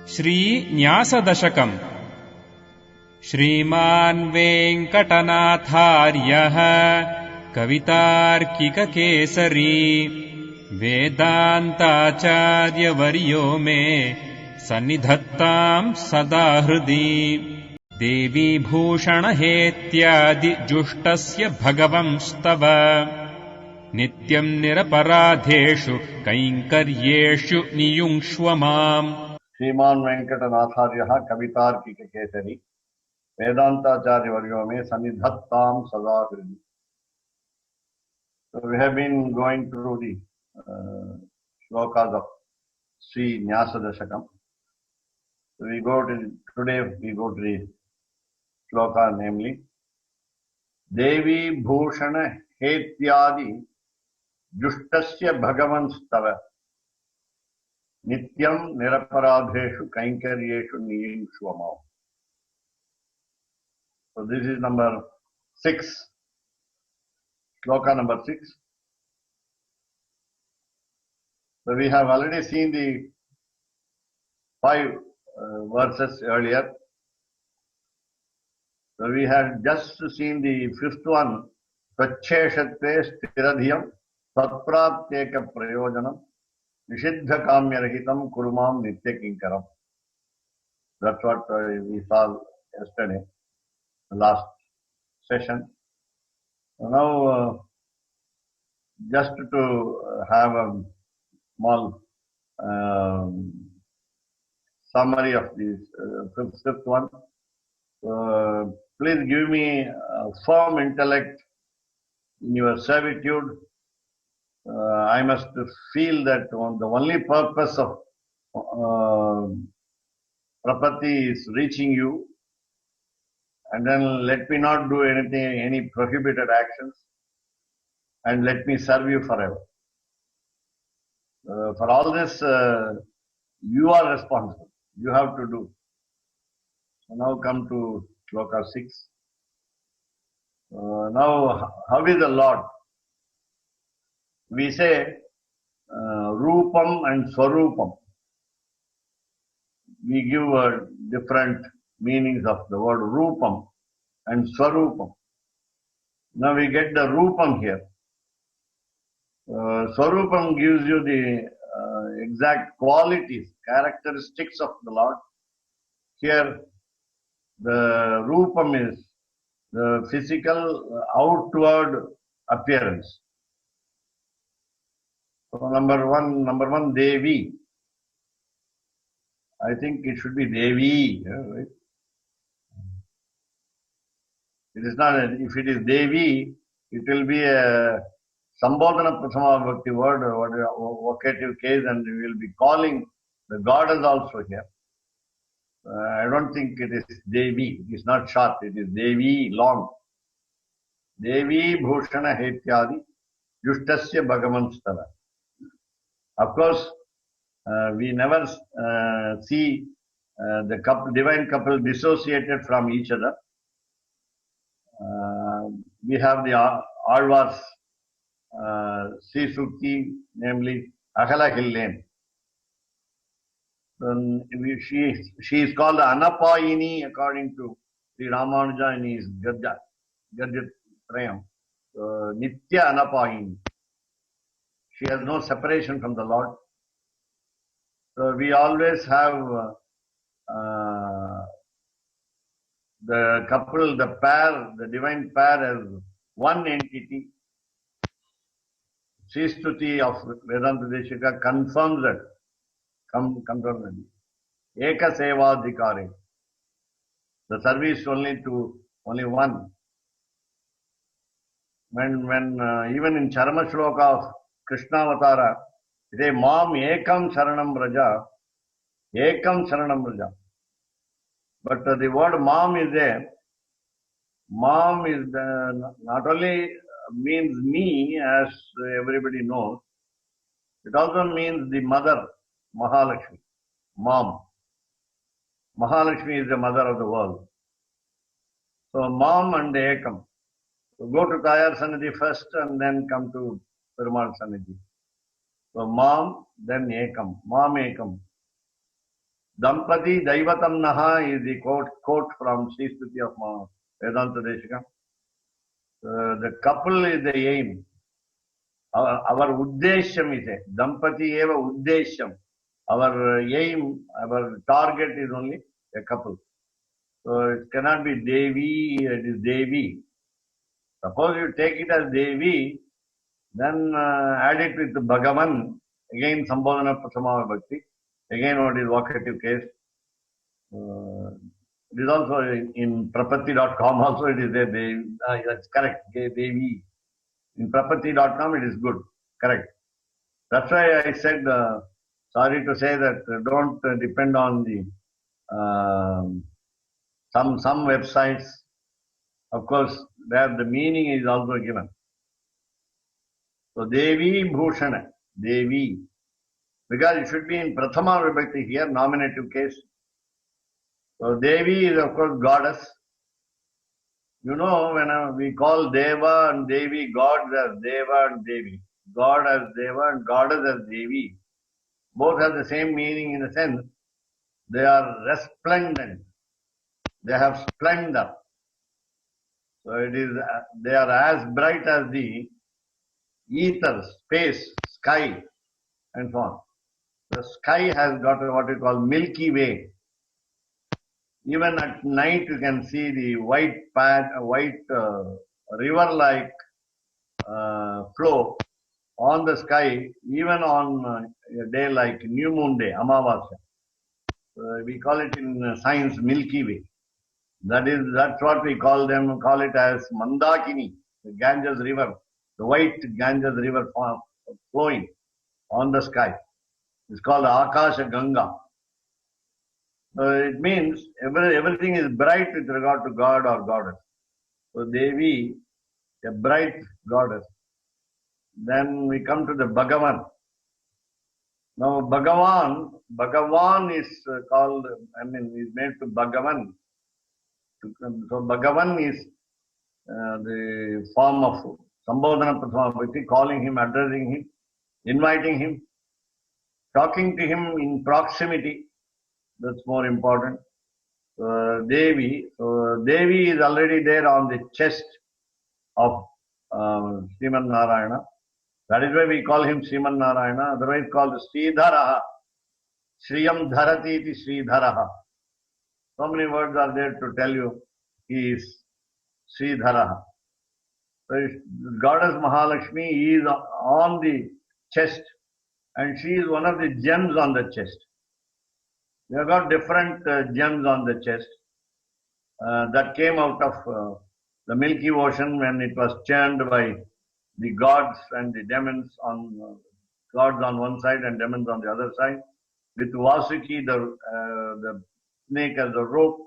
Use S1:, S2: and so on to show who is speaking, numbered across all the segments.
S1: Shri Nyasa Dasakam. Shriman Venkatanathāryaha Kavitarkika Kesari Vedantacharya Varyo me Sannidhattam Sada Hridi Devi Bhushana Hetyadi Jushtasya Bhagavamstava Nityam Niraparadheshu Kainkaryeshu Niyungshvamam.
S2: Shriman Venkatanathāryaha Kavitarkika Kesari Vedantacharya Varyo me Sannidhattam Sada Hridi. So we have been going through the Slokas of Sri Nyasa Dasakam. So today we go to the Sloka, namely Devi Bhushana Hetyadi Jushtasya Bhagavanstava Nityam Niraparadheshu Kainkaryeshu Niyingshvamam. So this is number 6. Sloka number 6. So we have already seen the 5 verses earlier. So we had just seen the 5th one, Svacheshatve Stiradhiyam Tatprapteka Prayojanam Nishiddha Kamyarahitam Kurumam Nitya Kinkaram. That's what we saw yesterday, the last session. So now, just to have a small summary of this 5th one, please give me a firm intellect in your servitude. I must feel that the only purpose of Prapatti is reaching you, and then let me not do anything, any prohibited actions, and let me serve you forever. For all this, you are responsible. You have to do. So now come to Sloka 6. Now, how is the Lord? We say Rupam and Swarupam. We give different meanings of the word Rupam and Swarupam. Now we get the Rupam here. Swarupam gives you the exact qualities, characteristics of the Lord. Here the Rupam is the physical outward appearance. So number one Devi. I think it should be Devi. Right? It is not, if it is Devi, it will be a Sambodhana Prathama Bhakti word, or vocative case, and we will be calling the goddess also here. I don't think it is Devi. It is not short. It is Devi, long. Devi Bhushana Hetyadi Jushtasya Bhagavanstava. Of course, we never see the divine couple dissociated from each other. We have the Alvar's Sri Sukti, namely Akala Hillen. She is called the Anapayini according to Sri Ramanuja in his Gadya Trayam. Nitya Anapayini. She has no separation from the Lord. So we always have the couple, the pair, the divine pair as one entity. Sri Stuti of Vedanta Deshika confirms that. Confirms that. Eka Seva Adhikare. The service only to only one. When even in Charma Shloka of Krishna Avatara, it is Mam Ekam Saranam Raja. Ekam Saranam Raja. But the word Mam is there. Mam is not only means me, as everybody knows, it also means the mother, Mahalakshmi, Mom. Mahalakshmi is the mother of the world. So Mom and Ekam. So go to Tayar Sannidhi first and then come to Perumal Sannidhi. So Mom, then Ekam. Mom Ekam. Dampati Daivatam Naha is the quote from Sri Stuti of Vedanta Dasakam. The couple is the aim. Our Uddesham is it. Dampati eva Uddesham. Our aim, our target is only a couple. So it cannot be Devi, it is Devi. Suppose you take it as Devi, then add it with Bhagavan, again Sambodhana Prasamava Bhakti, again what is vocative case. It is also in prapatti.com also it is there, Devi. That's correct, Devi. In prapatti.com it is good, correct. That's why I said, sorry to say that don't depend on the some websites. Of course, where the meaning is also given. So Devi Bhushana, Devi. Because it should be in Prathama Vibhakti here, nominative case. So Devi is of course goddess. You know, when we call Deva and Devi, gods as Deva and Devi. God as Deva and goddess as Devi. Both have the same meaning in a sense. They are resplendent. They have splendor. So it is, they are as bright as the ether, space, sky, and so on. The sky has got what we call Milky Way. Even at night, you can see the white river-like flow on the sky, even on a day like New Moon Day, Amavasya. We call it in science Milky Way. That's what we call it as Mandakini, the Ganges River, the white Ganges River flowing on the sky. It's called Akasha Ganga. It means everything is bright with regard to God or goddess. So Devi, a bright goddess. Then we come to the Bhagavan. Now Bhagavan is called, is made to Bhagavan. So Bhagavan is the form of Sambodhana Prathama Bhakti, calling him, addressing him, inviting him, talking to him in proximity. That's more important. Devi. Devi is already there on the chest of Sriman Narayana. That is why we call him Sriman Narayana, otherwise called Sridharaha. Sriyam Dharati iti Sridharaha. So many words are there to tell you he is Sridharaha. So Goddess Mahalakshmi is on the chest and she is one of the gems on the chest. We have got different gems on the chest that came out of the Milky Ocean when it was churned by the gods and the demons gods on one side and demons on the other side. With Vasuki, the snake as the rope,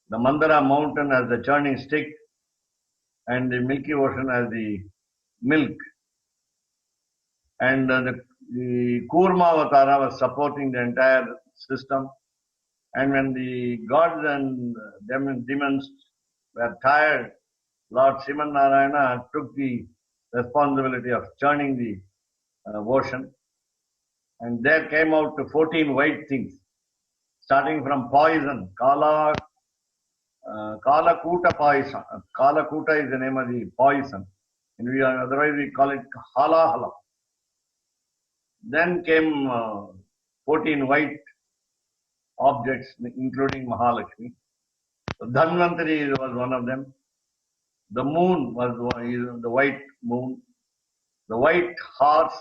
S2: the Mandara mountain as the churning stick, and the Milky Ocean as the milk. And the Kurma Avatara was supporting the entire system. And when the gods and demons were tired, Lord Sriman Narayana took the responsibility of churning the ocean. And there came out 14 white things, starting from poison, Kala Kuta poison. Kala Kuta is the name of the poison. And otherwise we call it Hala. Then came 14 white objects, including Mahalakshmi. So Dhanvantari was one of them. The moon was the white moon. The white horse,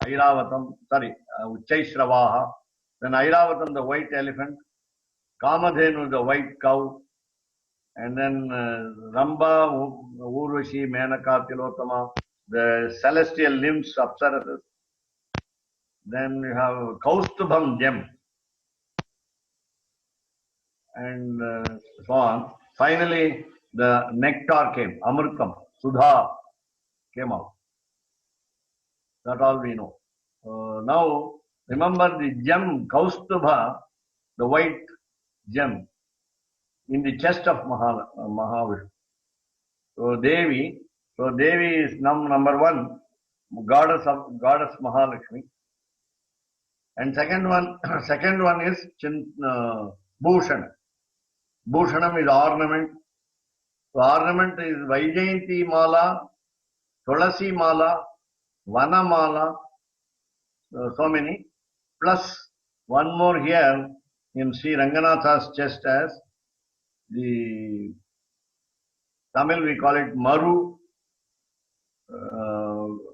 S2: Uchchaishravaha. Then Airavatam, the white elephant. Kamadhenu, the white cow. And then Ramba, Urvashi, Menaka, Tilotama, the celestial nymphs, Apsarathas. Then we have Kaustubham gem. And so on. Finally, the nectar came, Amritam, Sudha came out. That's all we know. Now, remember the gem, Kaustubha, the white gem, in the chest of Mahavishnu. So Devi is number one, goddess Mahalakshmi. And second one is Bhushan. Bhushanam is ornament. So ornament is Vaijayanti Mala, Tulasi Mala, Vana Mala, so many. Plus one more here in Sri Ranganatha's chest as the Tamil we call it Maru,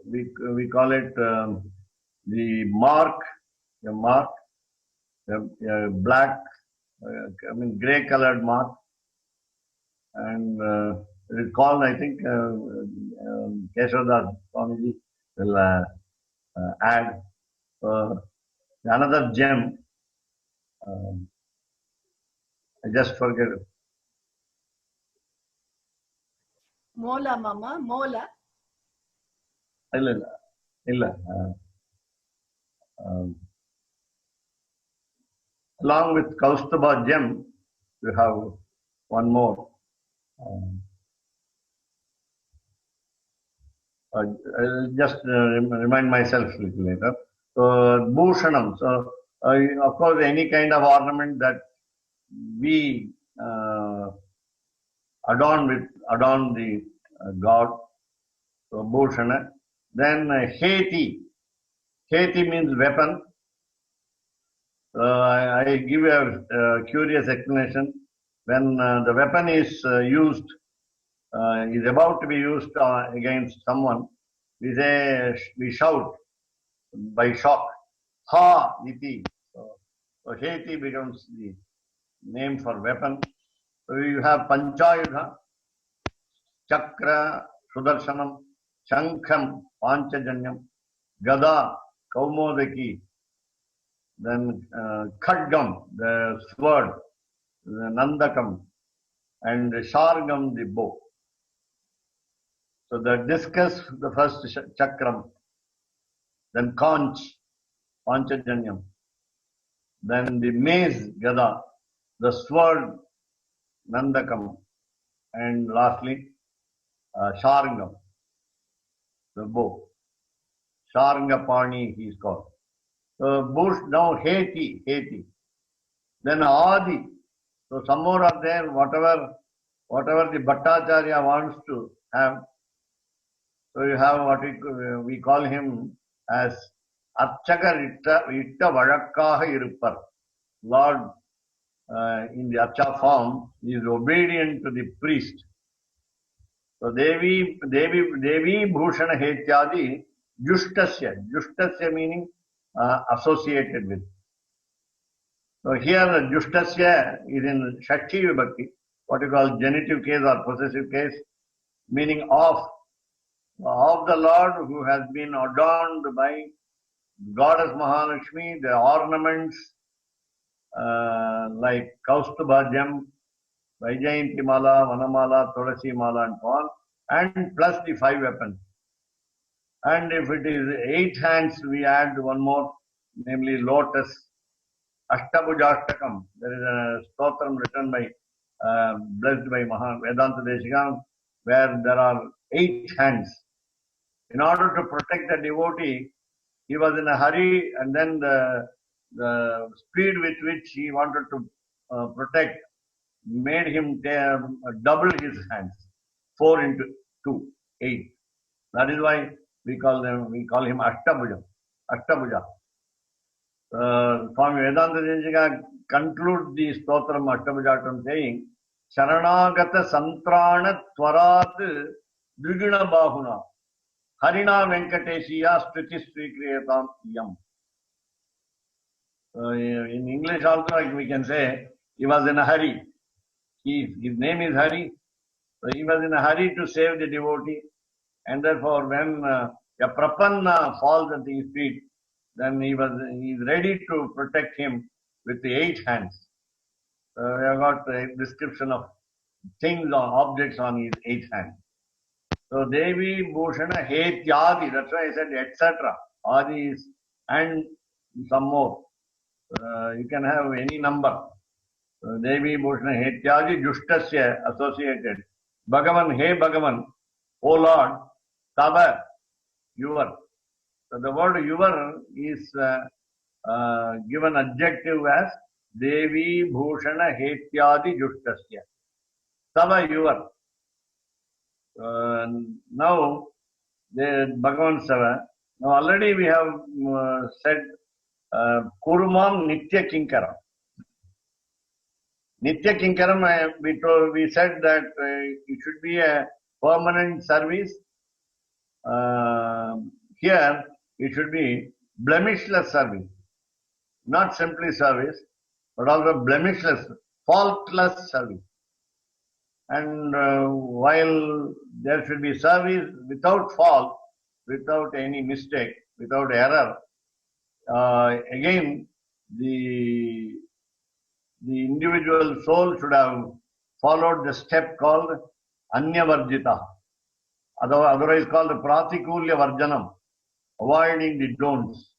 S2: we call it the mark, a black, grey colored mark, and it is called, I think, Keshav Swamiji will add another gem. I just forget it.
S3: Mola, Mama, Mola.
S2: Illa. Along with Kaustubha gem, we have one more. I'll just remind myself a little later. So, Bhushanam. So, of course, any kind of ornament that we adorn the god. So, Bhushana. Then Heti. Heti means weapon. I give a curious explanation. When the weapon is used, is about to be used against someone, we shout by shock, Ha iti. So Heti becomes the name for weapon. So you have Panchayudha, Chakra, Sudarshanam, Shankham, Panchajanyam, Gada, Kaumodaki, then Khadgam, the sword, the Nandakam, and Shargam, the bow. So the discus, the first Chakram, then Conch, Panchajanyam, then the mace, Gada, the sword, Nandakam, and lastly, Shargam, the bow. Sharngapani he is called. So Bush, now Heti. Then Adi. So some more are there, whatever the Bhattacharya wants to have. So you have what we call him as Archaka Itta Vazhakkaha Iruppar. Lord in the Archa form is obedient to the priest. So Devi Bhushana Hetyadi Jushtasya meaning associated with. So here Jushtasya is in Shakti Vibhakti, what you call genitive case or possessive case, meaning of the Lord who has been adorned by Goddess Mahalakshmi, the ornaments like Kaustubha gem, Vaijayanti Mala, Vanamala, Tulasi Mala and so on, and plus the 5 weapons. And if it is 8 hands, we add one more, namely lotus, Ashtabhujashtakam. There is a stotram written by, blessed by Vedanta Dasakam, where there are 8 hands. In order to protect the devotee, he was in a hurry, and then the speed with which he wanted to protect made him double his hands. 4 into 2, 8. That is why we call him Ashtabhuja. Swami Vedanta Dasakam concludes the stotram Ashtabhujatam saying, Sharanagata Santrana Tvarat Dviguna Bahuna Harina Venkateshiya Stuti Svikriyatam Yam. In English also we can say he was in a hurry. His name is Hari. So he was in a hurry to save the devotee, and therefore when a prapanna falls at his feet, then he is ready to protect him with the 8 hands. We have got a description of things or objects on his 8 hands. So Devi Bhushana Hetyadi, that's why I said etc. Adi is and some more. You can have any number. Devi Bhushana Hetyadi Jushtasya associated. Bhagavan, Hey Bhagavan, O Lord, Tava, your. So the word your is given adjective as Devi Bhushana Hetyadi Jushtasya. Tava your. Now, the Bhagavan Sava. Now already we have said Kurumam Nitya Kinkaram. Nitya Kinkaram, we said that it should be a permanent service. Here, it should be blemishless service. Not simply service, but also blemishless, faultless service. And while there should be service without fault, without any mistake, without error, again, the individual soul should have followed the step called Anyavarjita, otherwise called the Pratikulya Varjanam, avoiding the don'ts.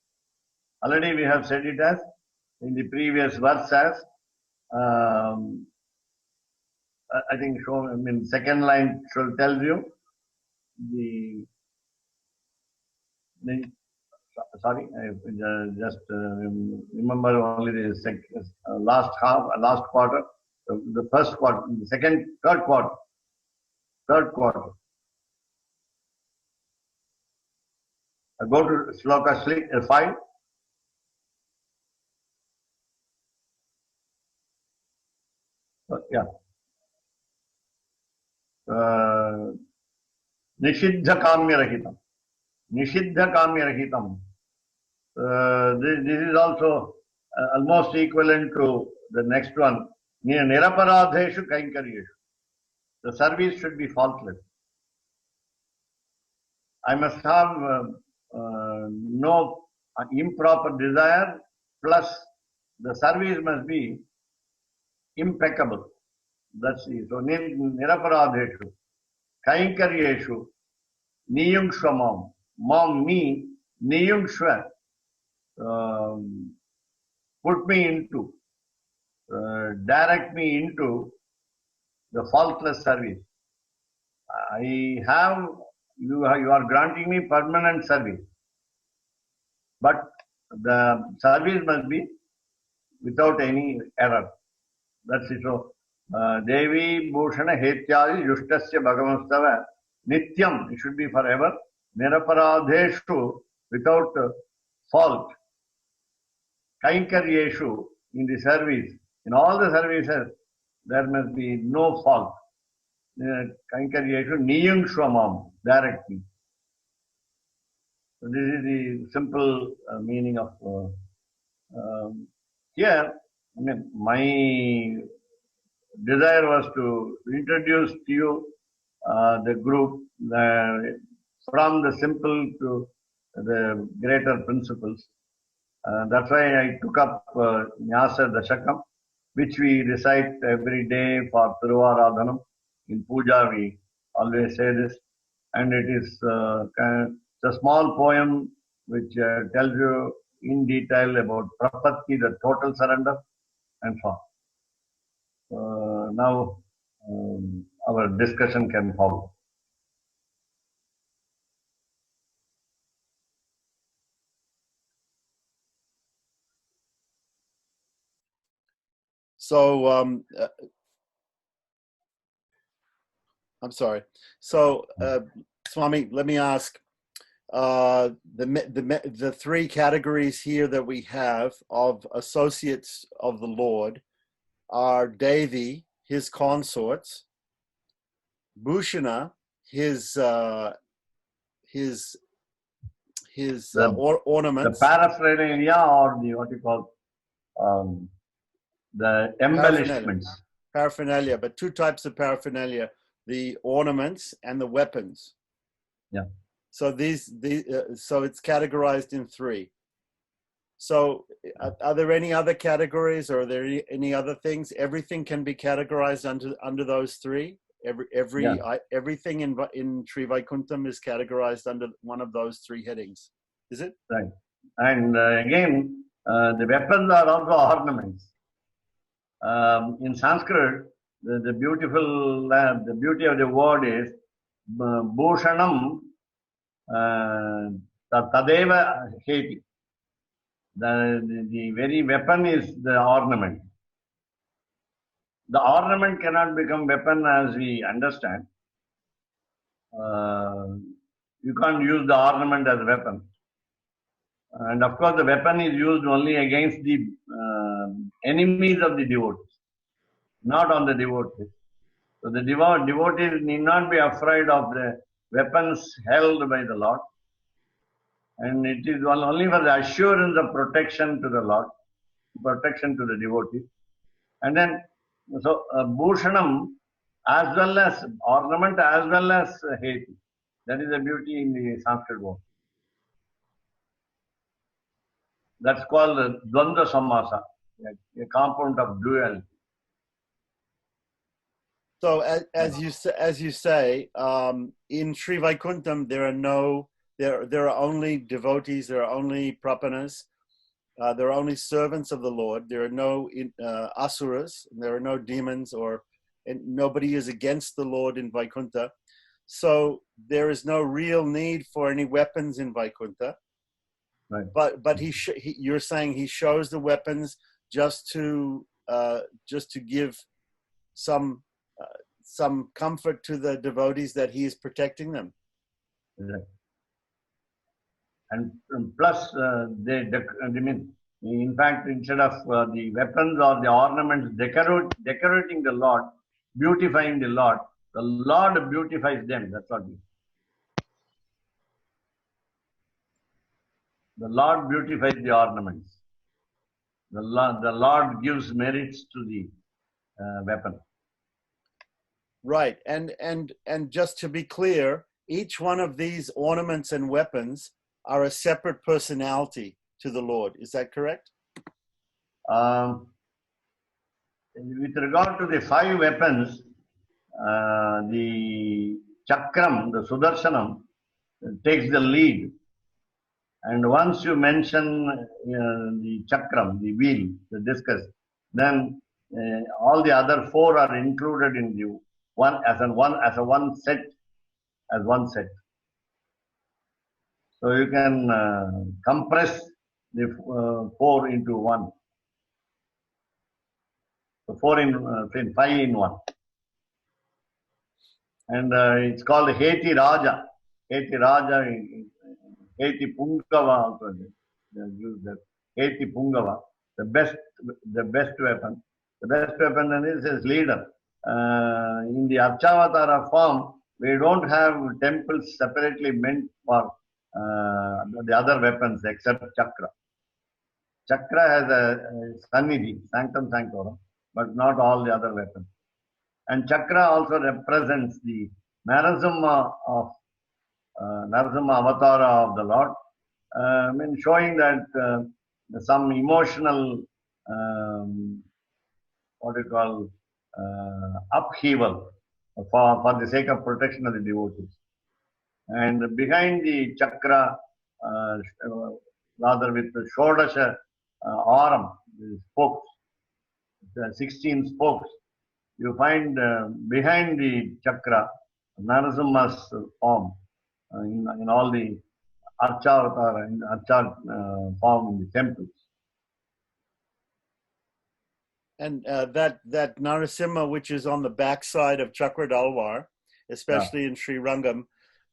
S2: Already we have said it as in the previous verse as I think second line should tell you sorry, I just remember only the last quarter, the first quarter, the third quarter. Go to Sloka 5. Yeah. Nishiddha Kamya Rahitam. Nishiddha Kamya Rahitam. This is also almost equivalent to the next one. Niraparadheshu Kainkaryeshu. The service should be faultless. I must have no improper desire, plus the service must be impeccable. That's it. So, Niraparadheshu, Kainkaryeshu, Niyungshva Mam, me, Niyungshva, put me into, direct me into the faultless service. You are granting me permanent service, but the service must be without any error. That's it. So, Devi Bhushana Hetyadi Yushtasya Bhagavanstava Nityam, it should be forever. Niraparadheshu, without fault. Kainkaryeshu, in the service, in all the services, there must be no fault. Kainkaryeshu Niyungshvamam, directly. So this is the simple meaning of here. My desire was to introduce to you the group from the simple to the greater principles. That's why I took up Nyasa Dasakam, which we recite every day for Tiruvaradhanam. In puja, we always say this, and it is it's a small poem which tells you in detail about prapatti, the total surrender, and so on. Now our discussion can follow.
S4: So I'm sorry. So Swami, let me ask. The three categories here that we have of associates of the Lord are Devi, his consorts, Bhushana, his ornaments,
S2: the paraphernalia, or the what you call the embellishments.
S4: Paraphernalia, but two types of paraphernalia: the ornaments and the weapons.
S2: Yeah.
S4: So so it's categorized in three. So are there any other categories, or are there any other things? Everything can be categorized under those three. Everything in Sri Vaikuntham is categorized under one of those three headings. Is it?
S2: Right. And again, the weapons are also ornaments. In Sanskrit, the beauty of the word is Bhushanam Tadeva Heti. the very weapon is the ornament. The ornament cannot become weapon as we understand. You can't use the ornament as a weapon. And of course, the weapon is used only against the enemies of the devotees, not on the devotees. So the devotees need not be afraid of the weapons held by the Lord. And it is only for the assurance of protection to the Lord, protection to the devotee. And then, so Bhushanam as well as ornament as well as hate. That is the beauty in the Sanskrit word. That's called Dvandva Samasa, a compound of duality.
S4: So as you say, in Sri Vaikuntham there are only devotees, there are only prapanas, there are only servants of the Lord. There are no asuras, there are no demons, and nobody is against the Lord in Vaikuntha. So there is no real need for any weapons in Vaikuntha.
S2: Right.
S4: But you're saying he shows the weapons just to give some comfort to the devotees that he is protecting them.
S2: Right. And plus, in fact, instead of the weapons or the ornaments decorating the Lord, beautifying the Lord beautifies them. That's what it is. The Lord beautifies the ornaments. The Lord gives merits to the weapon.
S4: Right, and just to be clear, each one of these ornaments and weapons are a separate personality to the Lord. Is that correct?
S2: With regard to the 5 weapons, the Chakram, the Sudarshanam, takes the lead. And once you mention the Chakram, the wheel, the discus, then all the other 4 are included in the one set. So you can compress the 4 into 1. So 5 in 1. And it's called Heti Raja. Heti Raja, Heti Pungava also. They use that. Heti Pungava, the best weapon. The best weapon is his leader. In the Archavatara form, we don't have temples separately meant for the other weapons except Chakra. Chakra has a Sannidhi, Sanctum Sanctorum, but not all the other weapons. And Chakra also represents the Narasimha Avatara of the Lord, showing that some emotional, upheaval for the sake of protection of the devotees. And behind the Chakra, rather with the Shodasha arm, the spokes, the 16 spokes, you find behind the Chakra, Narasimha's form in all the Archavatara and Archa form in the temples.
S4: And that Narasimha, which is on the backside of Chakra Dalwar, especially in Sri Rangam,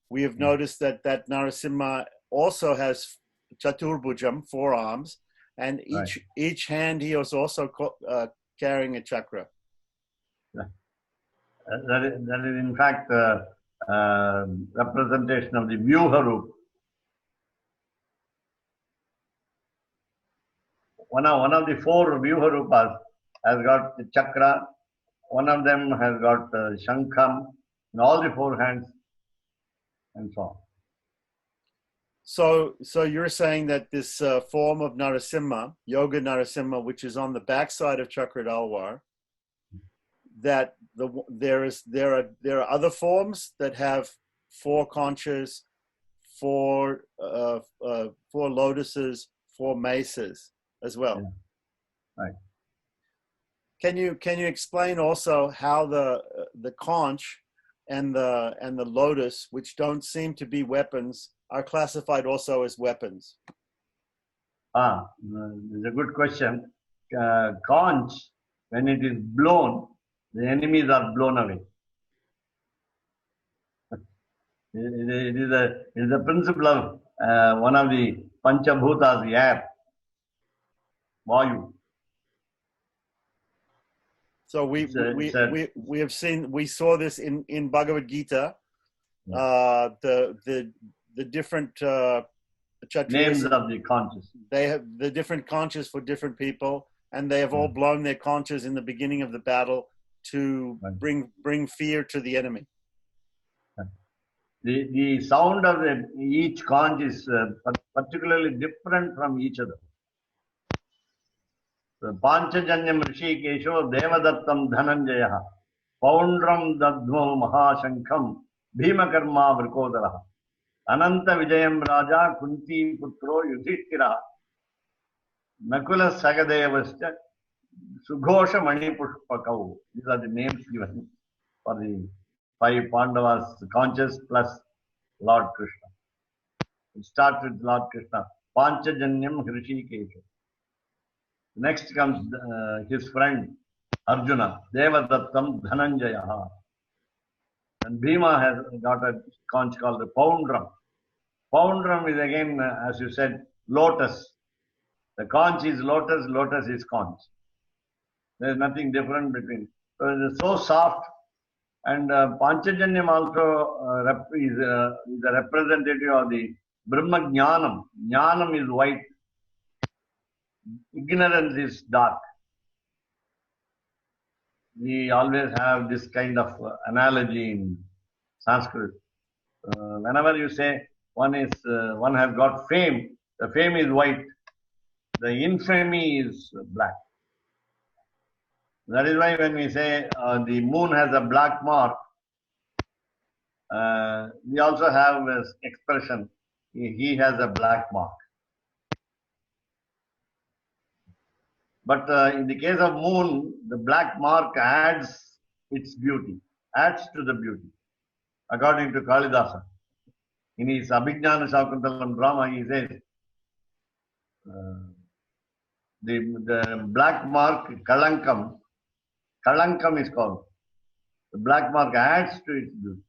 S4: we have noticed that Narasimha also has Chaturbhujam, 4 arms, and each hand he is also carrying a chakra.
S2: That is in fact representation of the Vyuha. One of the 4 Vyuha Rupas has got the chakra. One of them has got Shankham in all the 4 hands, and so on.
S4: So you're saying that this form of Narasimha, Yoga Narasimha, which is on the backside of Chakra Dalwar, that there are other forms that have 4 conchas, 4 lotuses, 4 mesas as well.
S2: Yeah. Right.
S4: Can you explain also how the conch and the lotus, which don't seem to be weapons, are classified also as weapons?
S2: It's a good question. Conch, when it is blown, the enemies are blown away. It is a principle of one of the Panchabhutas, the air, Vayu.
S4: So we have seen, we saw this in Bhagavad Gita, the different
S2: Names of the conches.
S4: They have the different conches for different people, and they have all blown their conches in the beginning of the battle to bring fear to the enemy.
S2: The sound of each conch is particularly different from each other. Panchajanyam Rishikesho Devadattam Dhananjaya Poundram Dadhmo Mahashankam Bhimakarma Vrikodara Ananta Vijayam Raja Kunti Putro Yudhishthira Nakula Sagadevascha Sughosha Manipushpakau. These are the names given for the 5 Pandavas conches plus Lord Krishna. It starts with Lord Krishna. Panchajanyam Hrishikesha. Next comes his friend Arjuna, Devadattam Dhananjaya. And Bhima has got a conch called the Poundram. Poundram is again, as you said, lotus. The conch is lotus, lotus is conch. There is nothing different between. So it is so soft. And Panchajanyam also is a representative of the Brahma Jnanam. Jnanam is white. Ignorance is dark. We always have this kind of analogy in Sanskrit. Whenever you say one has got fame, the fame is white, the infamy is black. That is why when we say the moon has a black mark, we also have this expression, he has a black mark. But in the case of moon, the black mark adds its beauty, adds to the beauty. According to Kalidasa, in his Abhijnana Shakuntalam drama, he says, the black mark, Kalankam is called. The black mark adds to its beauty.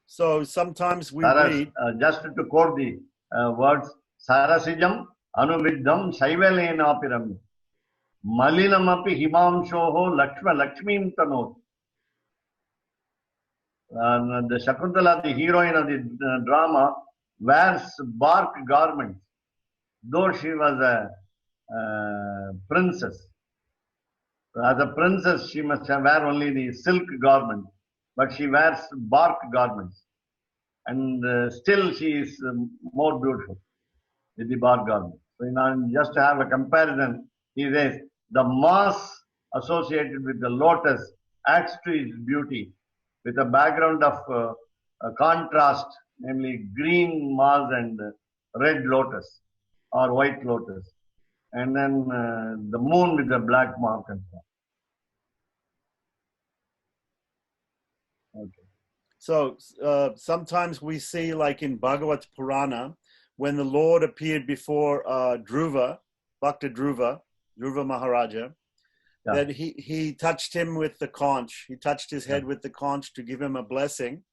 S4: So sometimes we read...
S2: just to quote the words, Sarasijam Anuviddham Saivalena Piram Malinamapi Himamshoho Lakshmim Tanot. The Shakuntala, the heroine of the drama, wears bark garments. Though she was a princess. As a princess, she must wear only the silk garment, but she wears bark garments. And still she is more beautiful with the bark garment. So just to have a comparison, he says, the moss associated with the lotus adds to its beauty with a background of a contrast, namely green moss and red lotus or white lotus. And then the moon with the black mark and so on. Okay.
S4: So sometimes we see, like in Bhagavat Purana, when the Lord appeared before Dhruva, Bhakta Dhruva Maharaja, that he touched him with the conch. He touched his head with the conch to give him a blessing.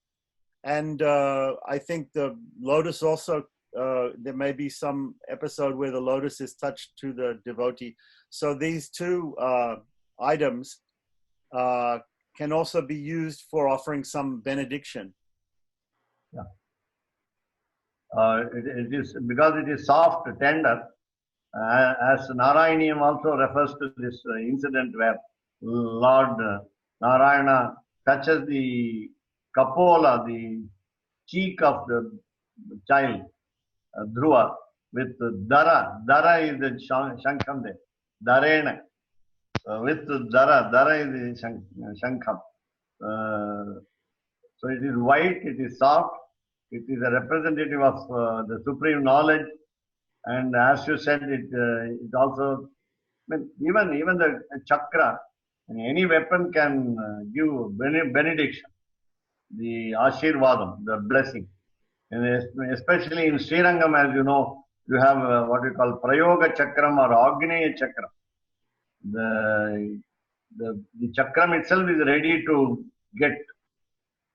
S4: And I think the lotus also, there may be some episode where the lotus is touched to the devotee. So these two items can also be used for offering some benediction.
S2: Yeah. It is because it is soft, tender. As Narayaniam also refers to this incident where Lord Narayana touches the kapola, the cheek of the child, Dhruva, with Dara. Dara is the Shankham there. Darena. With Dara is the Shankham. So it is white, it is soft, it is a representative of the supreme knowledge. And as you said, it also, even the chakra, any weapon can give benediction, the Ashirvadam, the blessing. And especially in Srirangam, as you know, you have what we call Prayoga Chakram or Agneya Chakram. The Chakram itself is ready to get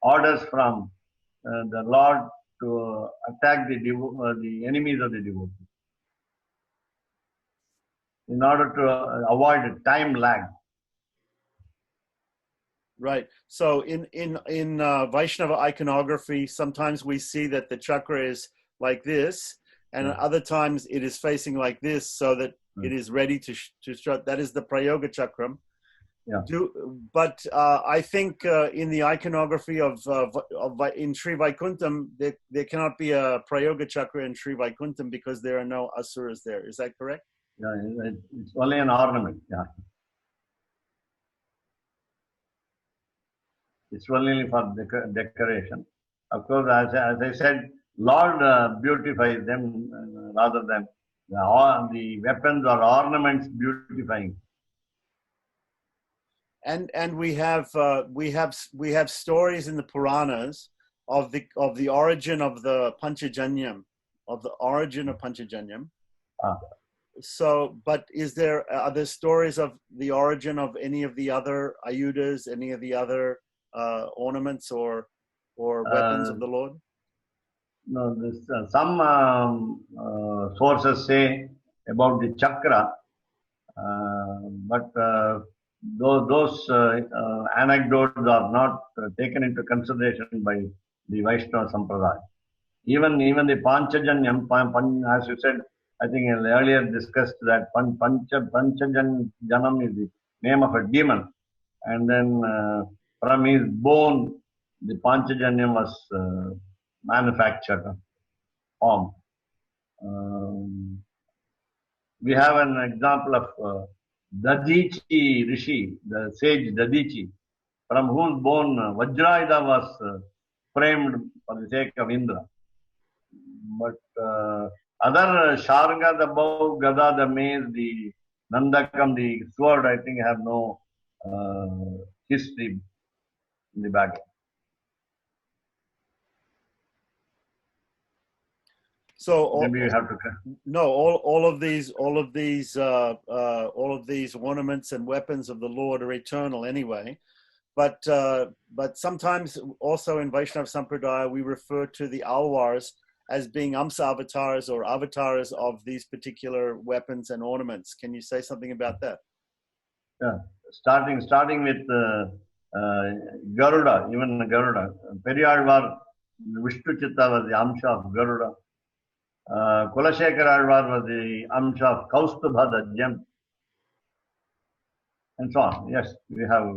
S2: orders from the Lord to attack the enemies of the devotee in order to avoid a time lag.
S4: Right. So in Vaishnava iconography, sometimes we see that the chakra is like this, and other times it is facing like this, so that it is ready to show. That is the Prayoga Chakram.
S2: Yeah.
S4: But I think in the iconography of in Sri Vaikuntham, there cannot be a Prayoga Chakra in Sri Vaikuntham because there are no asuras there. Is that correct?
S2: Yeah, it's only an ornament. Yeah. It's only for decoration. Of course, as I said, Lord beautifies them rather than the weapons or ornaments beautifying.
S4: And we have stories in the Puranas of the origin of the Panchajanyam, of the origin of Panchajanyam. So, but are there stories of the origin of any of the other ayudas, any of the other ornaments or weapons of the Lord?
S2: No, some sources say about the chakra, but those anecdotes are not taken into consideration by the Vaishnava Sampradaya. Even the Panchajanyam, as you said, I think earlier discussed that Panchajanam is the name of a demon, and then from his bone, the Panchajanyam was manufactured, formed. We have an example of Dadichi Rishi, the sage Dadichi, from whose bone Vajrayuda was framed for the sake of Indra. But other Sharga, the bow, Gada, the mace, the Nandakam, the sword, I think have no history in the background.
S4: So
S2: maybe you have to.
S4: No, all of these ornaments and weapons of the Lord are eternal anyway. But sometimes also in Vaishnava Sampradaya we refer to the alvars as being Amsa avatars or avatars of these particular weapons and ornaments. Can you say something about that?
S2: Yeah, starting with Garuda, even Garuda. Periyalvar, Vishnu Chitta was the Amsha of Garuda. Kulashekara Alvar was the Amsha of Kaustubha, the gem, and so on. Yes, we have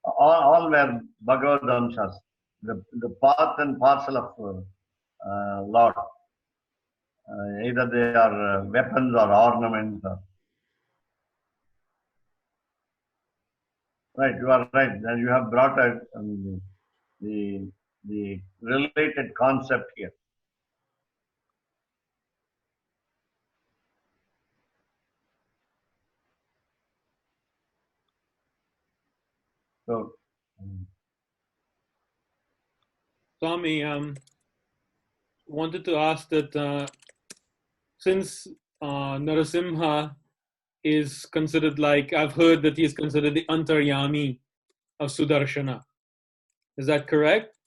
S2: all were Bhagavad Amshas, the part and parcel of Lord. Either they are weapons or ornaments. Right, you are right. And you have brought out the related concept here. So,
S5: Swami, wanted to ask that since Narasimha is considered, like, I've heard that he is considered the Antaryami of Sudarshana. Is that correct?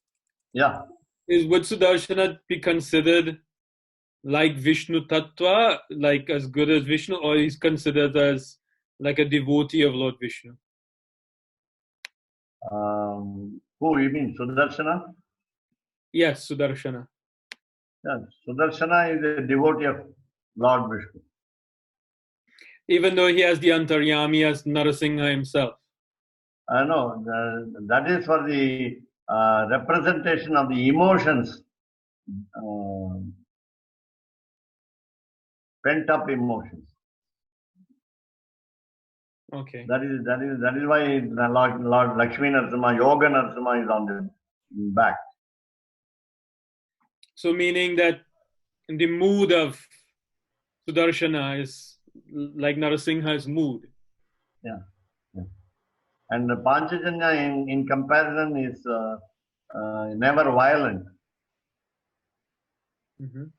S2: yeah.
S5: Would Sudarshana be considered like Vishnu Tattva, like as good as Vishnu, or he's considered as like a devotee of Lord Vishnu?
S2: Who you mean, Sudarshana?
S5: Yes, Sudarshana.
S2: Yeah, Sudarshana is a devotee of Lord Vishnu.
S5: Even though he has the Antaryami as Narasimha himself.
S2: No, that is for the representation of the emotions, pent up emotions.
S5: Okay.
S2: That is why Lord Lakshmi Narasimha, Yoga Narasimha is on the back.
S5: So meaning that the mood of Sudarshana is like Narasimha's mood.
S2: Yeah. And the Panchajanya in comparison is never violent.
S5: Mhm.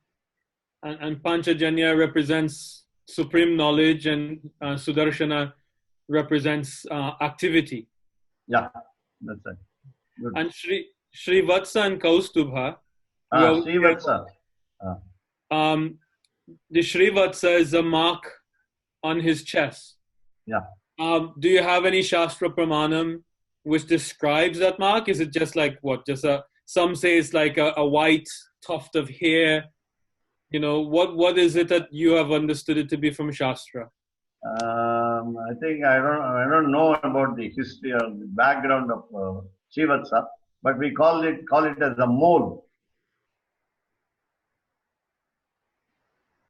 S5: And Panchajanya represents supreme knowledge, and Sudarshana represents activity.
S2: Yeah, that's right. Good.
S5: And Srivatsa and Kaustubha, we always hear
S2: Srivatsa.
S5: the Srivatsa is a mark on his chest.
S2: Yeah.
S5: Do you have any Shastra Pramanam which describes that mark? Is it just like what? Some say it's like a white tuft of hair. What is it that you have understood it to be from Shastra?
S2: I think I don't know about the history or the background of Srivatsa, but we call it as a mole.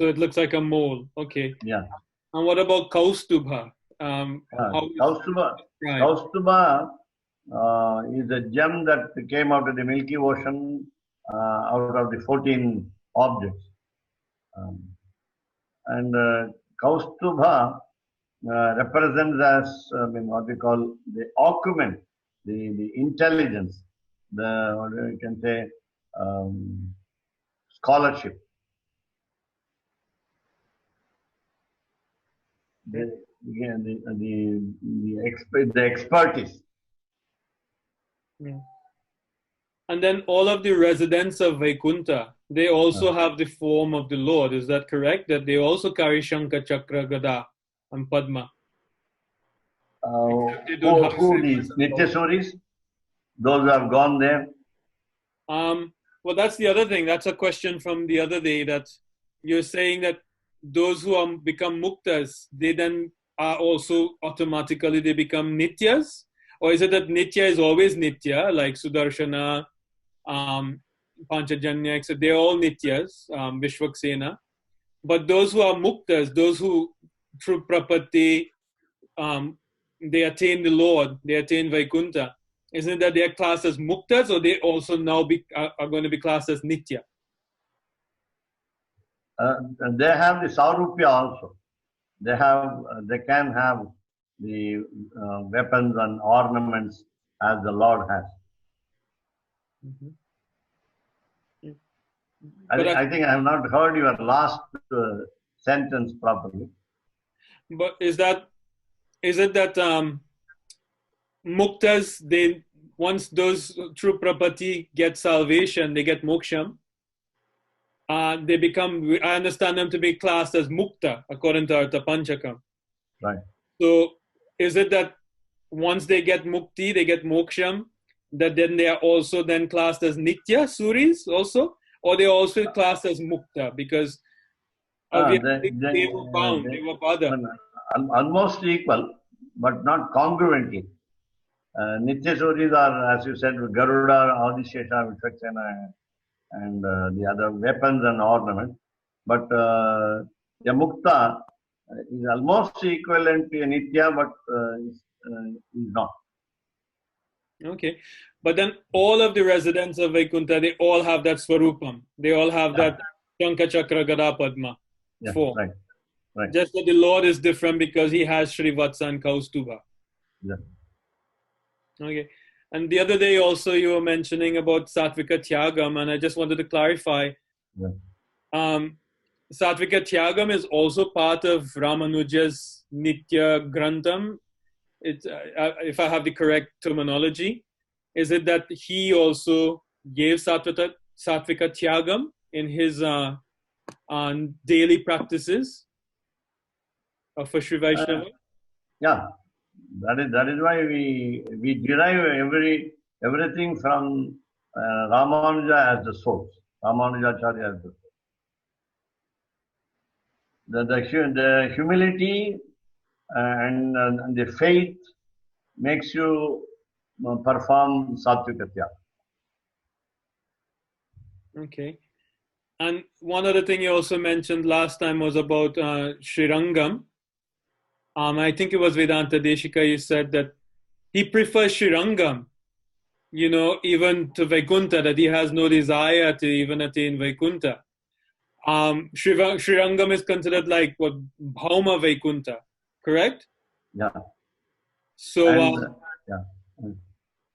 S5: So it looks like a mole. Okay.
S2: Yeah.
S5: And what about Kaustubha?
S2: Kaustubha is a gem that came out of the Milky Ocean out of the 14 objects. And Kaustubha represents as what we call the acumen, the intelligence, what you can say, scholarship. The expertise.
S5: Yeah. And then all of the residents of Vaikuntha, they also have the form of the Lord. Is that correct? That they also carry Shankha, Chakra, Gada, and Padma.
S2: Who these Nityasuris? Those who have gone there?
S5: Well, that's the other thing. That's a question from the other day, that you're saying that those who become muktas, they then are also automatically, they become nityas? Or is it that nitya is always nitya, like Sudarshana, Panchajanya, etc.? They're all nityas, Vishwaksena. But those who are muktas, those who through prapatti, they attain the Lord, they attain Vaikuntha, isn't it that they are classed as muktas, or they also now are going to be classed as nitya?
S2: And they have the Saurupya also. They can have the weapons and ornaments as the Lord has.
S5: Mm-hmm.
S2: I think I have not heard your last sentence properly.
S5: But is it that muktas, they, once those through prapatti get salvation, they get moksham, they become, I understand them to be classed as mukta according to Artha Panchakam.
S2: Right.
S5: So is it that once they get mukti, they get moksham, that then they are also then classed as nitya suris also, or they are also classed as mukta because they were bound, they were pada?
S2: Almost equal, but not congruently. Nityasuris are, as you said, Garuda, Adishesha, Vishwaksena, and the other weapons and ornaments. But the mukta is almost equivalent to a nitya, but is not.
S5: Okay. But then all of the residents of Vaikuntha, they all have that swarupam. They all have that Shankha, Chakra, Gada, Padma form.
S2: Right.
S5: Just that the Lord is different because he has Srivatsa and Kaustubha.
S2: Yeah.
S5: Okay. And the other day also you were mentioning about Sattvika Tyagam, and I just wanted to clarify.
S2: Yeah.
S5: Sattvika Tyagam is also part of Ramanuja's Nitya Grantham. If I have the correct terminology, is it that he also gave Sattvika Tyagam in his daily practices for Sri Vaishnava?
S2: Yeah, that is why we derive everything from Ramanuja as the source, Ramanujacharya as the source. The humility and the faith makes you perform Sattvika Tyaga.
S5: Okay. And one other thing you also mentioned last time was about Srirangam. I think it was Vedanta Deshika, you said that he prefers Srirangam, even to Vaikuntha, that he has no desire to even attain Vaikuntha. Srirangam is considered like what, Bhauma Vaikuntha, correct?
S2: Yeah.
S5: So,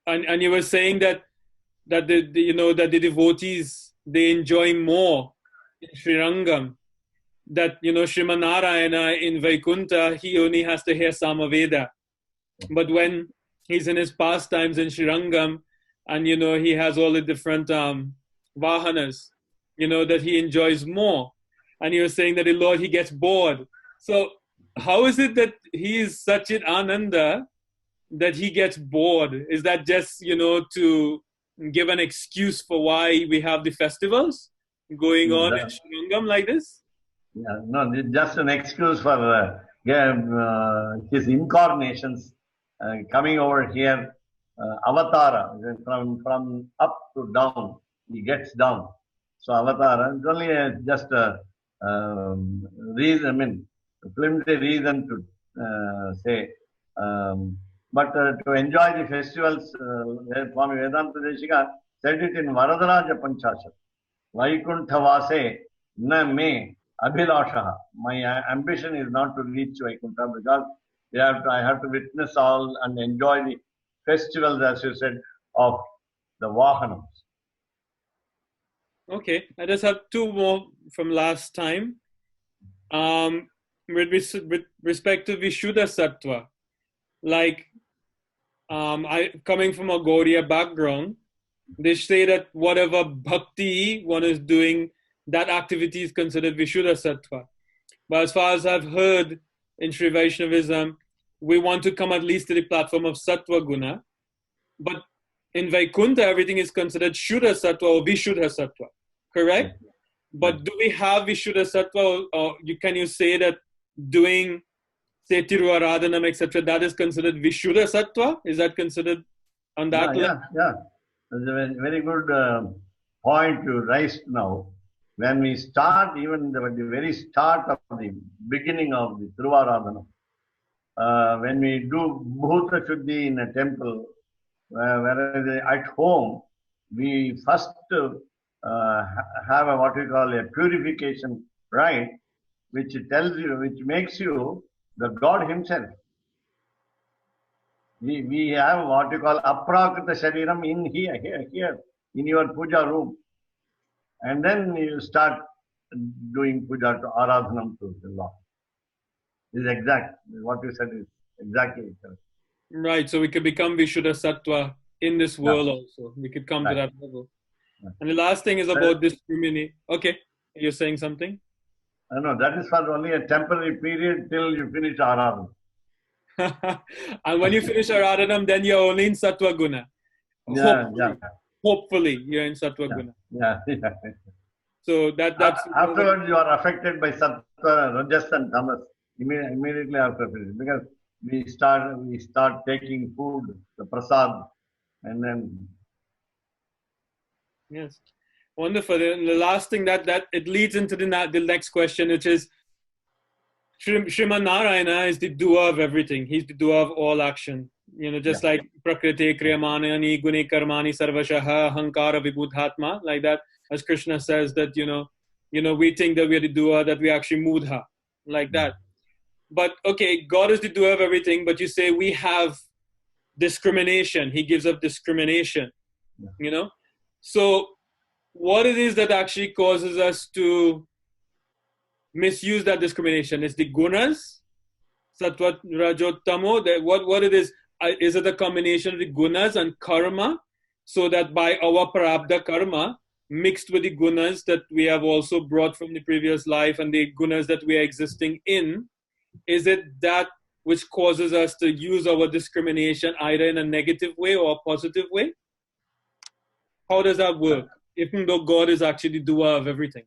S5: and you were saying that the devotees, they enjoy more in Srirangam, that, Srimanarayana in Vaikuntha, he only has to hear Samaveda. But when he's in his pastimes in Srirangam, and, he has all the different vahanas, that he enjoys more. And he was saying that the Lord, he gets bored. So how is it that he is such an Ananda that he gets bored? Is that just, to give an excuse for why we have the festivals going on in Srirangam like this?
S2: Yeah, no, it's just an excuse for his incarnations coming over here, avatara, from up to down, he gets down. So avatara, it's only just a reason, I mean, a flimsy reason to say. But to enjoy the festivals, Swami Vedanta Deshika said it in Varadaraja Panchashat. Vaikuntha Vase na me abhilasha. My ambition is not to reach Vaikuntha because I have to witness all and enjoy the festivals, as you said, of the Vahanams.
S5: Okay, I just have two more from last time. With respect to Vishuddha Sattva, like I coming from a Gaudiya background, they say that whatever bhakti one is doing, that activity is considered Vishuddha Sattva. But as far as I've heard in Sri Vaishnavism, we want to come at least to the platform of Sattva Guna. But in Vaikuntha, everything is considered Shuddha Sattva or Vishuddha Sattva, correct? But do we have Vishuddha Sattva, or can you say that doing, say, Tirunarayanam, etc., that is considered Vishuddha Sattva? Is that considered on that level?
S2: Yeah. That's a very, very good point you raised now. When we start, even the very start of the beginning of the Tirunarayanam, when we do Bhuta Shuddhi in a temple, whereas at home, we first have what we call a purification rite, which tells you, which makes you the God himself. We have what you call aprakita shariram in here, in your puja room. And then you start doing puja to aradhanam to the Lord. This is exact. What you said is exactly correct.
S5: Right, so we could become Vishuddha Sattva in this world also. We could come to that level. And the last thing is about discrimination. Okay, you're saying something?
S2: No, that is for only a temporary period till you finish aradhanam.
S5: And when you finish Aradhanam, then you're only in Sattva Guna. Hopefully, you're in Sattva Guna.
S2: Yeah.
S5: So that's
S2: afterwards you are affected by Sattva, Rajas and Tamas immediately after finish, because we start taking food, the prasad, and then.
S5: Yes, wonderful. And the last thing that it leads into the next question, which is Sriman Narayana is the doer of everything. He's the doer of all action. Just like Prakriti Kriyamanani Guni Karmani Sarvashaha Hankara Vibhuthatma, like that, as Krishna says that, we think that we are the doer, that we actually mudha, like that. But okay, God is the doer of everything, but you say we have discrimination. He gives up discrimination, So what it is that actually causes us to misuse that discrimination? Is the gunas, Sattva, Rajottamo, what it is it a combination of the gunas and karma, so that by our prarabdha karma, mixed with the gunas that we have also brought from the previous life and the gunas that we are existing in, is it that which causes us to use our discrimination either in a negative way or a positive way? How does that work, even though God is actually the doer of everything?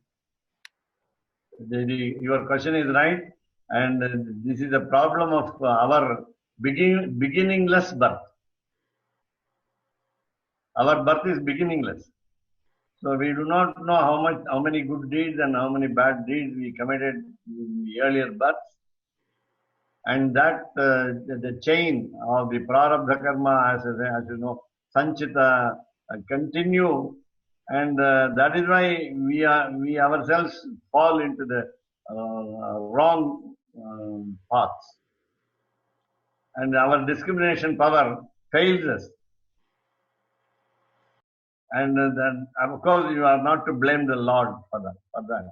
S2: Your question is right, and this is the problem of our beginningless birth. Our birth is beginningless, so we do not know how many good deeds and how many bad deeds we committed in the earlier births, and that the chain of the prarabdha karma, as you know, sanchita, continue. And that is why we ourselves fall into the wrong paths. And our discrimination power fails us. And then, of course, you are not to blame the Lord for that.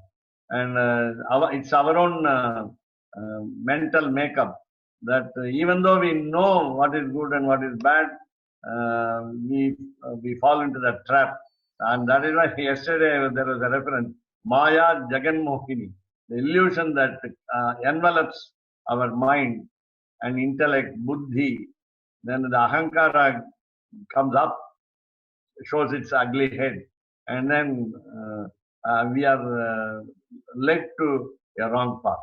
S2: And it's our own mental makeup that even though we know what is good and what is bad, we fall into that trap. And that is why yesterday there was a reference, Maya Jagan Mohini, the illusion that envelops our mind and intellect, buddhi. Then the ahankara comes up, shows its ugly head, and then we are led to a wrong path.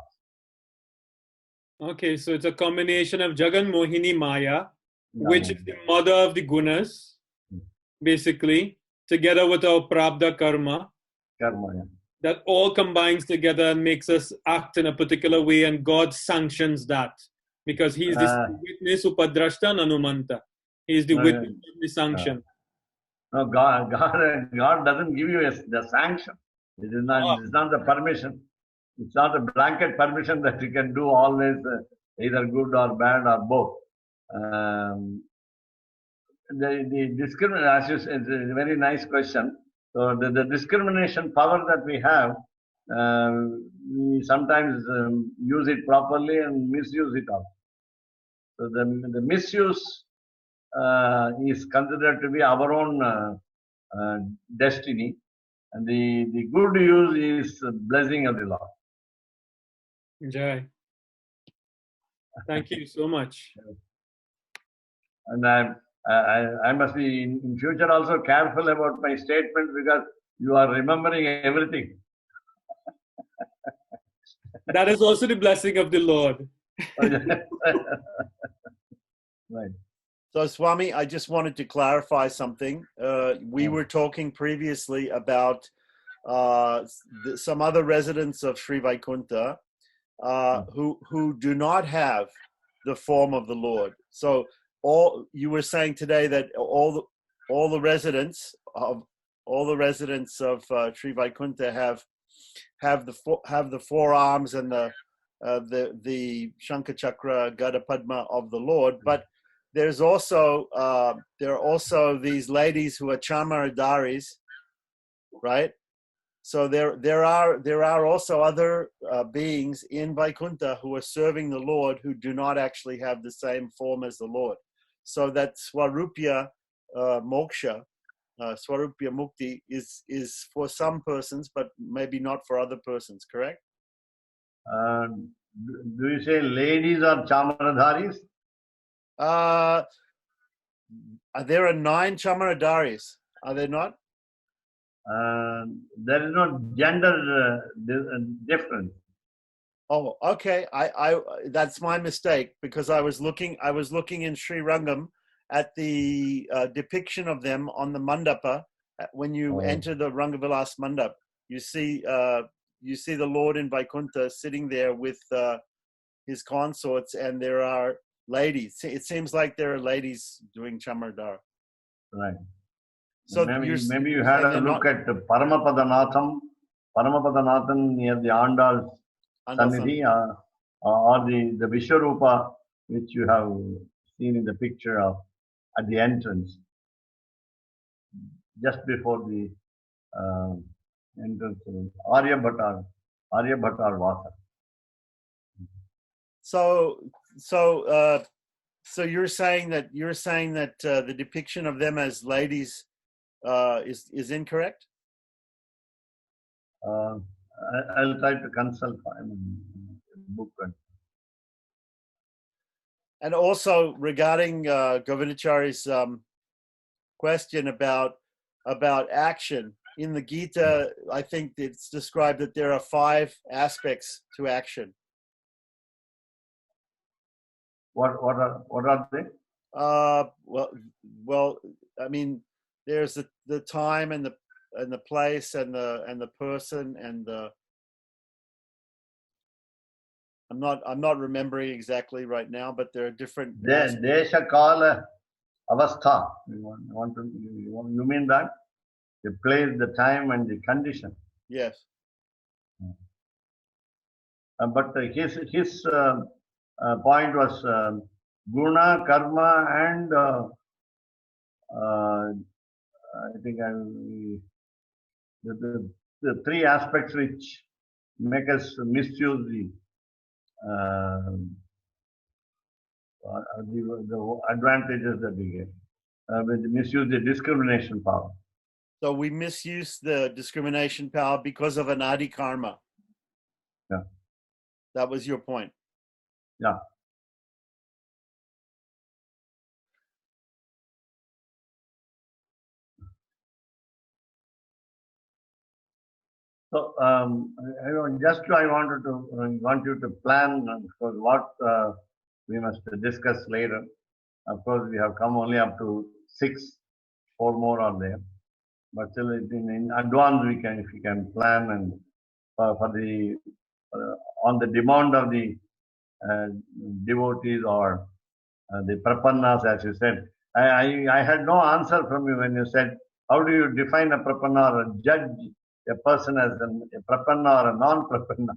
S5: Okay, so it's a combination of Jagan Mohini Maya, which is the mother of the gunas, basically, together with our Prabdha Karma,
S2: Karma, yeah.
S5: that all combines together and makes us act in a particular way, and God sanctions that because He is the witness, Upadrashta and Anumanta. He is the witness of the sanction.
S2: No, God doesn't give you the sanction. It is not the permission. It's not a blanket permission that you can do always either good or bad or both. The discrimination, as you said, is a very nice question. So the discrimination power that we have, we sometimes use it properly and misuse it also. So the misuse is considered to be our own destiny, and the good use is blessing of the Lord.
S5: Jai. Thank you so much.
S2: And I must be in future also careful about my statements because you are remembering everything.
S5: That is also the blessing of the Lord.
S2: Right.
S4: So, Swami, I just wanted to clarify something. We were talking previously about some other residents of Sri Vaikuntha who do not have the form of the Lord. So, you were saying today that all the residents of Sri Vaikuntha have the forearms and the Shankha Chakra Gada Padma of the Lord, but there are also these ladies who are Chamaradaris, right? So there are also other beings in Vaikuntha who are serving the Lord who do not actually have the same form as the Lord. So that Swarupya Moksha, Swarupya Mukti is for some persons, but maybe not for other persons, correct?
S2: Do you say ladies are Chamaradaris?
S4: There are 9 Chamaradaris, are there not?
S2: There is no gender difference.
S4: Oh, okay. I that's my mistake because I was looking in Sri Rangam at the depiction of them on the mandapa. When you enter the Rangavilas mandap, you see the Lord in Vaikuntha sitting there with his consorts, and there are ladies. It seems like there are ladies doing Chamardar.
S2: Right.
S4: So
S2: maybe you had a look at Paramapadanathan near the Andal's Sannidhi, or the Vishwarupa, which you have seen in the picture of at the entrance, just before the entrance to Arya Bhattar Vasa.
S4: So you're saying that the depiction of them as ladies is incorrect?
S2: I'll try to consult book.
S4: And also regarding Govindachari's question about action in the Gita, I think it's described that there are 5 aspects to action.
S2: What are they?
S4: Well, I mean, there's the time and the place and the person and the. I'm not remembering exactly right now, but there are different.
S2: Desha Kala Avastha. You mean that? The place, the time, and the condition.
S4: Yes.
S2: But his point was guna, karma, and I think the 3 aspects which make us misuse the advantages that we get. We misuse the discrimination power.
S4: So we misuse the discrimination power because of anadi karma.
S2: Yeah.
S4: That was your point.
S2: Yeah. So, I want you to plan for what we must discuss later. Of course, we have come only up to 6, 4 more are there. But still, in advance, if we can plan and for the on the demand of the devotees or the prapannas, as you said. I had no answer from you when you said, how do you define a prapanna or judge a person as a prapanna or a non-prapanna?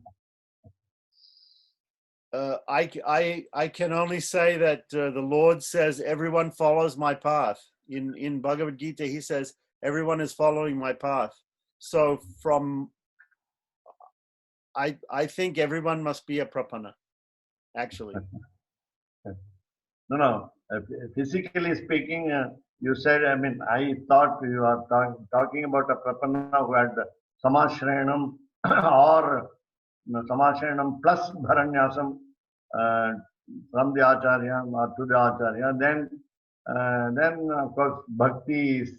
S4: I can only say that the Lord says everyone follows my path. In Bhagavad Gita, he says everyone is following my path. So I think everyone must be a prapanna, actually.
S2: No. Physically speaking, you said, I thought you are talking about a prapanna who had samashranam or samashranam plus bharanyasam from the acharya or to the acharya. Then of course bhakti is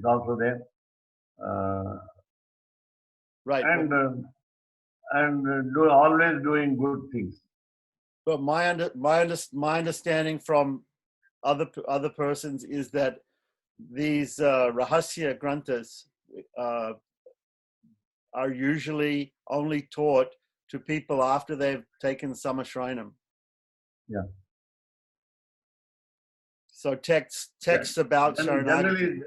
S2: also there.
S4: Right.
S2: And always doing good things.
S4: But my understanding from other persons is that these rahasya granthas are usually only taught to people after they've taken samashranam.
S2: Yeah.
S4: So texts about
S2: Sharanagati.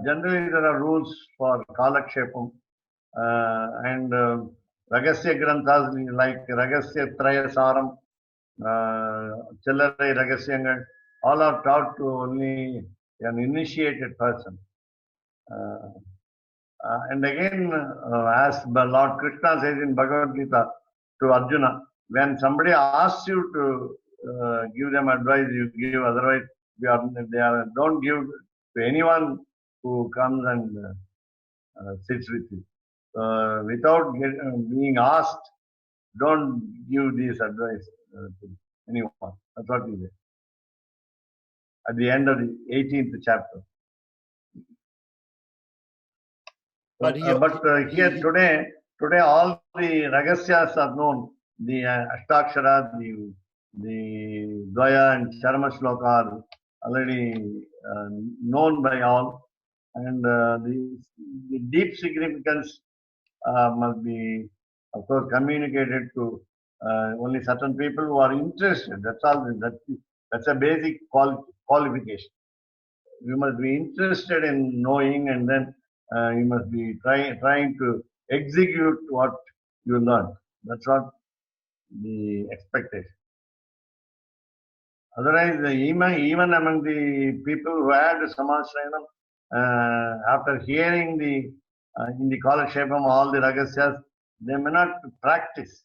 S2: Generally there are rules for kalakshepam and ragasya granthas like ragasya trayasaram, chillarai ragasyangal, all are taught to only an initiated person. And again, as Lord Krishna says in Bhagavad Gita to Arjuna, when somebody asks you to give them advice, you give. Otherwise, don't give to anyone who comes and sits with you. Without being asked, don't give this advice to anyone. That's what he said at the end of the 18th chapter. But here today all the ragasyas are known. The Ashtakshara, the Dvaya and Charma Sloka are already known by all, and the deep significance must be, of course, communicated to only certain people who are interested. That's all. That's a basic qualification. You must be interested in knowing, and then you must be trying to execute what you learn. That's what the expectation. Otherwise, even among the people who had samashranam, after hearing in the kalakshepam all the ragasyas, they may not practice.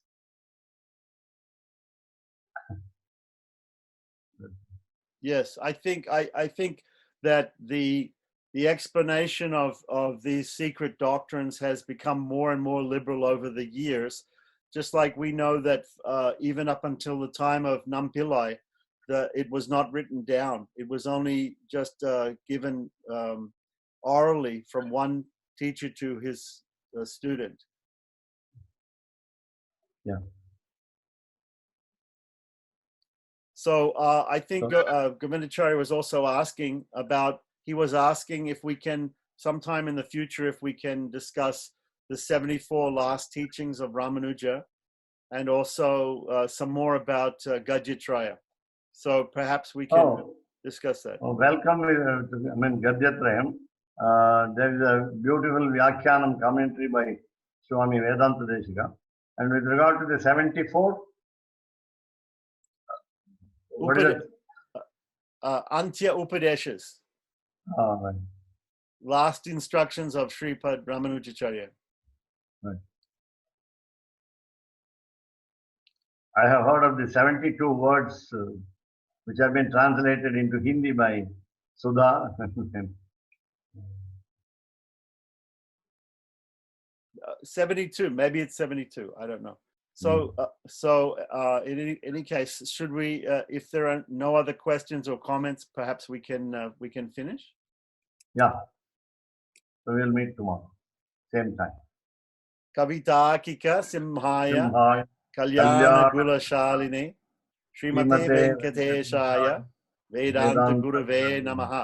S4: Yes, I think that the explanation of these secret doctrines has become more and more liberal over the years. Just like we know that even up until the time of Nampillai, it was not written down. It was only just given orally from one teacher to his student.
S2: Yeah.
S4: So I think Govindacharya was also asking if we can, sometime in the future, if we can discuss the 74 last teachings of Ramanuja, and also some more about Gadyatraya. So perhaps we can discuss that.
S2: Welcome, Gadyatrayam. There is a beautiful Vyakhyanam commentary by Swami Vedanta Desika. And with regard to the 74, what is it?
S4: Antya Upadeshas.
S2: Right.
S4: last instructions of Sripad Ramanujacharya.
S2: Right. I have heard of the 72 words which have been translated into Hindi by Sudha.
S4: 72, maybe it's 72. I don't know. So, in any case, should we, if there are no other questions or comments, perhaps we can finish?
S2: Yeah. So we'll meet tomorrow, same time.
S4: Kavitakika Simhaya
S2: Simhaya
S4: Kalyana
S2: Kalyana
S4: Gulashaline Srimate
S2: Srimate
S4: Venkateshaya Vedanta
S2: Vedanta
S4: Gurave Namaha.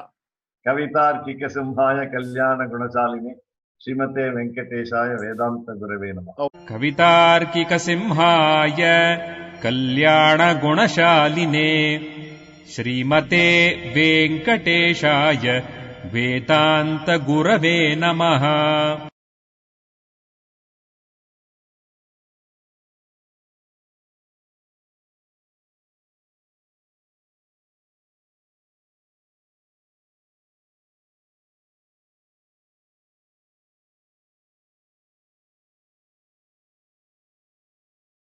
S2: Kavitarkika Simhaya Kalyana Gunachaline Srimate Venkateshaya Vedanta Gurave Namaha.
S1: कवितार्किकसिंहाय कल्याणगुणशालिने श्रीमते वेङ्कटेशाय वेदान्तगुरवे नमः.